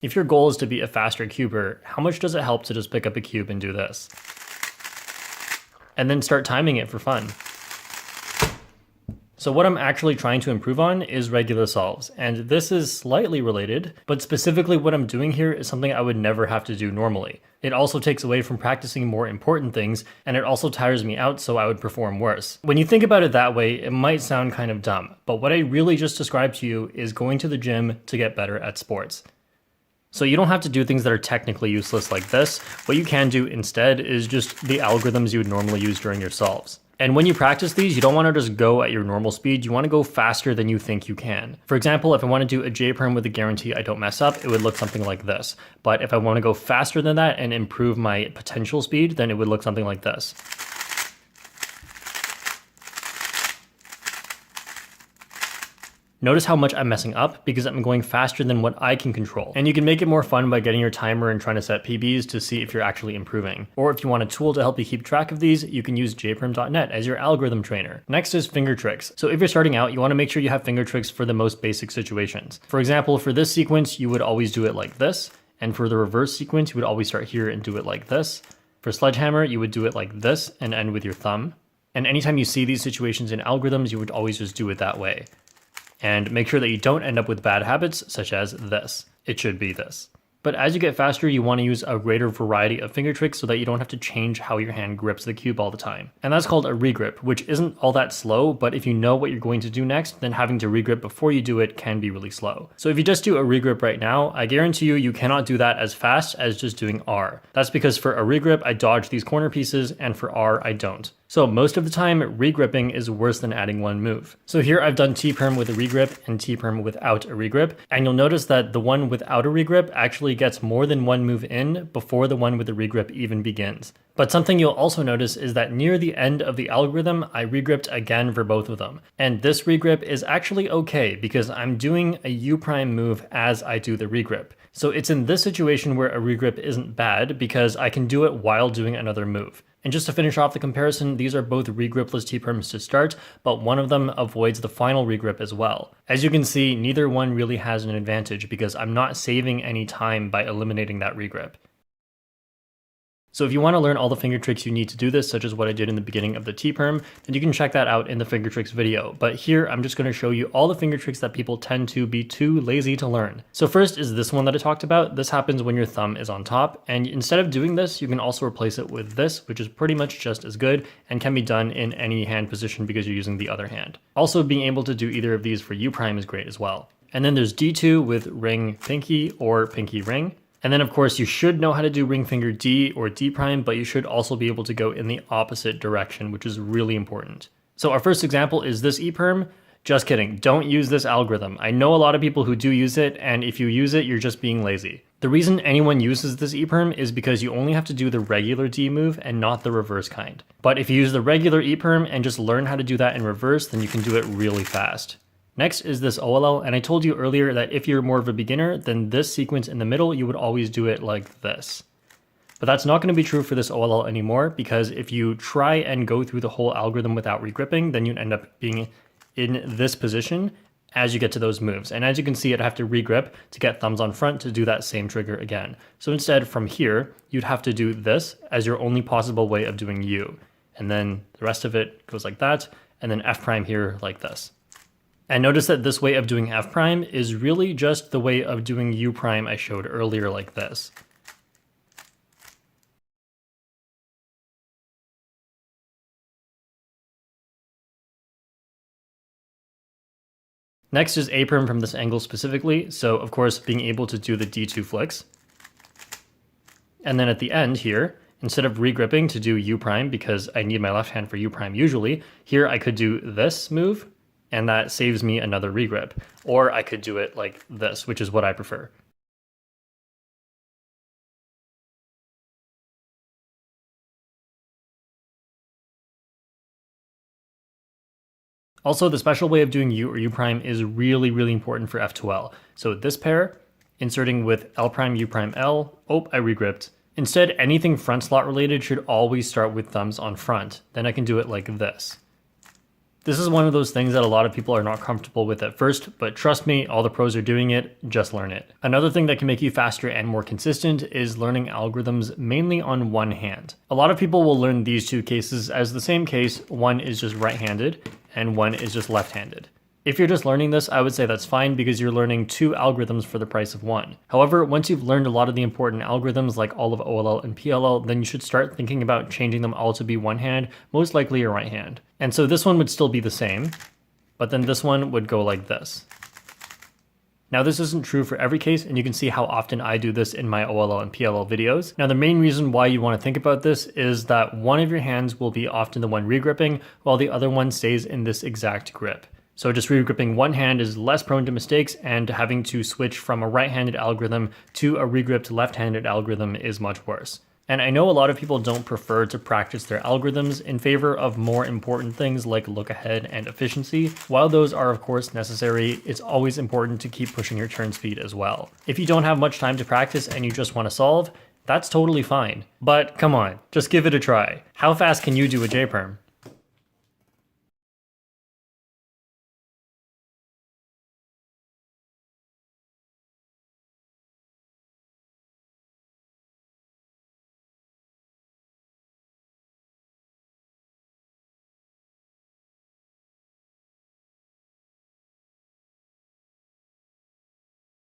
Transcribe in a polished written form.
If your goal is to be a faster cuber, how much does it help to just pick up a cube and do this? And then start timing it for fun. So what I'm actually trying to improve on is regular solves, and this is slightly related, but specifically what I'm doing here is something I would never have to do normally. It also takes away from practicing more important things, and it also tires me out so I would perform worse. When you think about it that way, it might sound kind of dumb, but what I really just described to you is going to the gym to get better at sports. So you don't have to do things that are technically useless like this. What you can do instead is just the algorithms you would normally use during your solves. And when you practice these, you don't want to just go at your normal speed, you want to go faster than you think you can. For example, if I want to do a J-perm with a guarantee I don't mess up, it would look something like this. But if I want to go faster than that and improve my potential speed, then it would look something like this. Notice how much I'm messing up because I'm going faster than what I can control. And you can make it more fun by getting your timer and trying to set PBs to see if you're actually improving. Or if you want a tool to help you keep track of these, you can use jperm.net as your algorithm trainer. Next is finger tricks. So if you're starting out, you want to make sure you have finger tricks for the most basic situations. For example, for this sequence, you would always do it like this. And for the reverse sequence, you would always start here and do it like this. For sledgehammer, you would do it like this and end with your thumb. And anytime you see these situations in algorithms, you would always just do it that way. And make sure that you don't end up with bad habits such as this. It should be this. But as you get faster, you want to use a greater variety of finger tricks so that you don't have to change how your hand grips the cube all the time. And that's called a regrip, which isn't all that slow, but if you know what you're going to do next, then having to regrip before you do it can be really slow. So if you just do a regrip right now, I guarantee you cannot do that as fast as just doing R. That's because for a regrip, I dodge these corner pieces, and for R, I don't. So most of the time, regripping is worse than adding one move. So here I've done T-perm with a regrip and T-perm without a regrip, and you'll notice that the one without a regrip actually gets more than one move in before the one with the regrip even begins. But something you'll also notice is that near the end of the algorithm, I regripped again for both of them. And this regrip is actually okay because I'm doing a U prime move as I do the regrip. So it's in this situation where a regrip isn't bad because I can do it while doing another move. And just to finish off the comparison, these are both regripless T-perms to start, but one of them avoids the final regrip as well. As you can see, neither one really has an advantage because I'm not saving any time by eliminating that regrip. So if you want to learn all the finger tricks you need to do this, such as what I did in the beginning of the T-perm, then you can check that out in the finger tricks video. But here, I'm just going to show you all the finger tricks that people tend to be too lazy to learn. So first is this one that I talked about. This happens when your thumb is on top. And instead of doing this, you can also replace it with this, which is pretty much just as good and can be done in any hand position because you're using the other hand. Also, being able to do either of these for U prime is great as well. And then there's D2 with ring pinky or pinky ring. And then of course you should know how to do ring finger D or D prime, but you should also be able to go in the opposite direction, which is really important. So our first example is this E-perm. Just kidding, don't use this algorithm. I know a lot of people who do use it, and if you use it, you're just being lazy. The reason anyone uses this E-perm is because you only have to do the regular D move and not the reverse kind. But if you use the regular E-perm and just learn how to do that in reverse, then you can do it really fast. Next is this OLL, and I told you earlier that if you're more of a beginner, then this sequence in the middle, you would always do it like this. But that's not going to be true for this OLL anymore, because if you try and go through the whole algorithm without regripping, then you'd end up being in this position as you get to those moves. And as you can see, I'd have to regrip to get thumbs on front to do that same trigger again. So instead, from here, you'd have to do this as your only possible way of doing U. And then the rest of it goes like that, and then F prime here like this. And notice that this way of doing F prime is really just the way of doing U prime I showed earlier like this. Next is A-perm from this angle specifically, so of course being able to do the D2 flicks. And then at the end here, instead of regripping to do U prime because I need my left hand for U prime usually, here I could do this move, and that saves me another regrip. Or I could do it like this, which is what I prefer. Also, the special way of doing U or U prime is really, really important for F2L. So this pair, inserting with L prime, U prime, L, oh, I regripped. Instead, anything front slot related should always start with thumbs on front. Then I can do it like this. This is one of those things that a lot of people are not comfortable with at first, but trust me, all the pros are doing it, just learn it. Another thing that can make you faster and more consistent is learning algorithms mainly on one hand. A lot of people will learn these two cases as the same case, one is just right-handed and one is just left-handed. If you're just learning this, I would say that's fine because you're learning two algorithms for the price of one. However, once you've learned a lot of the important algorithms like all of OLL and PLL, then you should start thinking about changing them all to be one hand, most likely your right hand. And so this one would still be the same, but then this one would go like this. Now this isn't true for every case, and you can see how often I do this in my OLL and PLL videos. Now the main reason why you want to think about this is that one of your hands will be often the one regripping, while the other one stays in this exact grip. So just regripping one hand is less prone to mistakes, and having to switch from a right-handed algorithm to a regripped left-handed algorithm is much worse. And I know a lot of people don't prefer to practice their algorithms in favor of more important things like look ahead and efficiency. While those are of course necessary, it's always important to keep pushing your turn speed as well. If you don't have much time to practice and you just want to solve, that's totally fine. But come on, just give it a try. How fast can you do a J-perm?